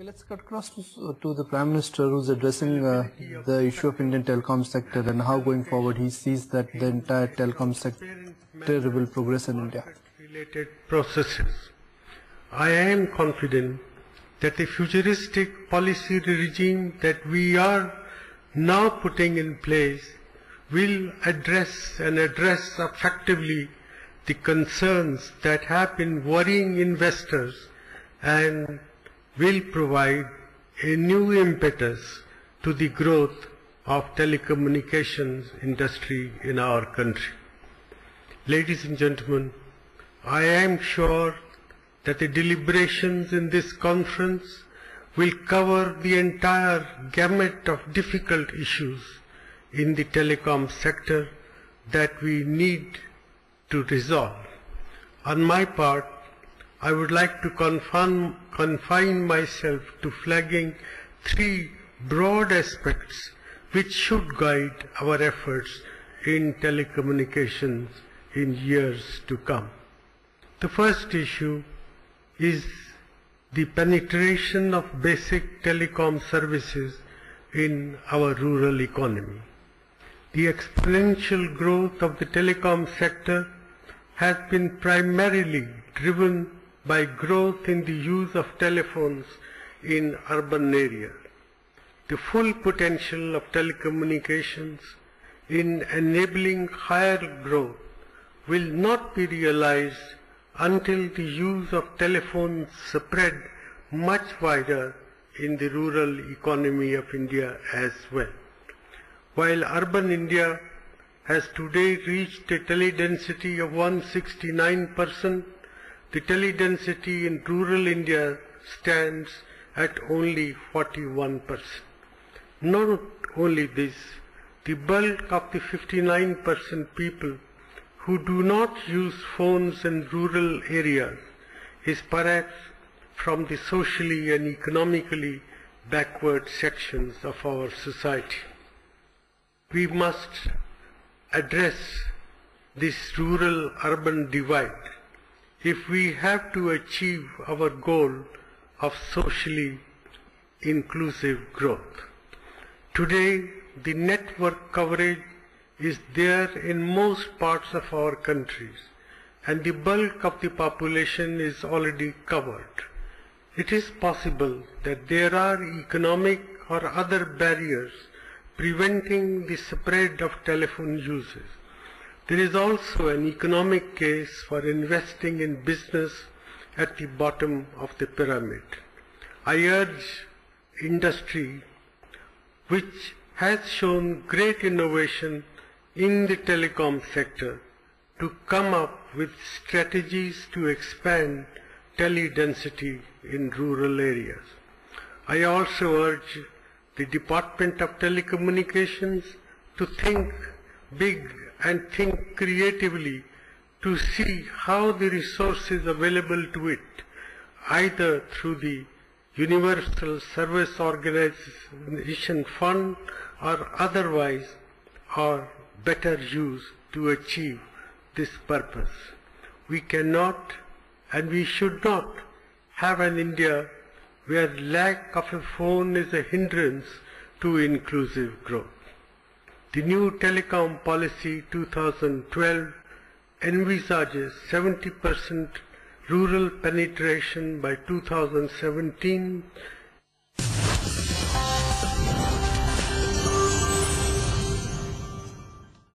Okay, let's cut across to the Prime Minister, who's addressing the issue of Indian telecom sector and how going forward he sees that the entire telecom sector will progress in India. Related processes. I am confident that the futuristic policy regime that we are now putting in place will address effectively the concerns that have been worrying investors and will provide a new impetus to the growth of telecommunications industry in our country. Ladies and gentlemen, I am sure that the deliberations in this conference will cover the entire gamut of difficult issues in the telecom sector that we need to resolve. On my part, I would like to confine myself to flagging three broad aspects which should guide our efforts in telecommunications in years to come. The first issue is the penetration of basic telecom services in our rural economy. The exponential growth of the telecom sector has been primarily driven by growth in the use of telephones in urban areas. The full potential of telecommunications in enabling higher growth will not be realized until the use of telephones spread much wider in the rural economy of India as well. While urban India has today reached a teledensity of 169%, the teledensity in rural India stands at only 41%. Not only this, the bulk of the 59% people who do not use phones in rural areas is perhaps from the socially and economically backward sections of our society. We must address this rural-urban divide if we have to achieve our goal of socially inclusive growth. Today, the network coverage is there in most parts of our countries, and the bulk of the population is already covered. It is possible that there are economic or other barriers preventing the spread of telephone uses. There is also an economic case for investing in business at the bottom of the pyramid. I urge industry, which has shown great innovation in the telecom sector, to come up with strategies to expand teledensity in rural areas. I also urge the Department of Telecommunications to think big and think creatively to see how the resources available to it, either through the Universal Service Organization Fund or otherwise, are better used to achieve this purpose. We cannot and we should not have an India where lack of a phone is a hindrance to inclusive growth. The new telecom policy 2012 envisages 70% rural penetration by 2017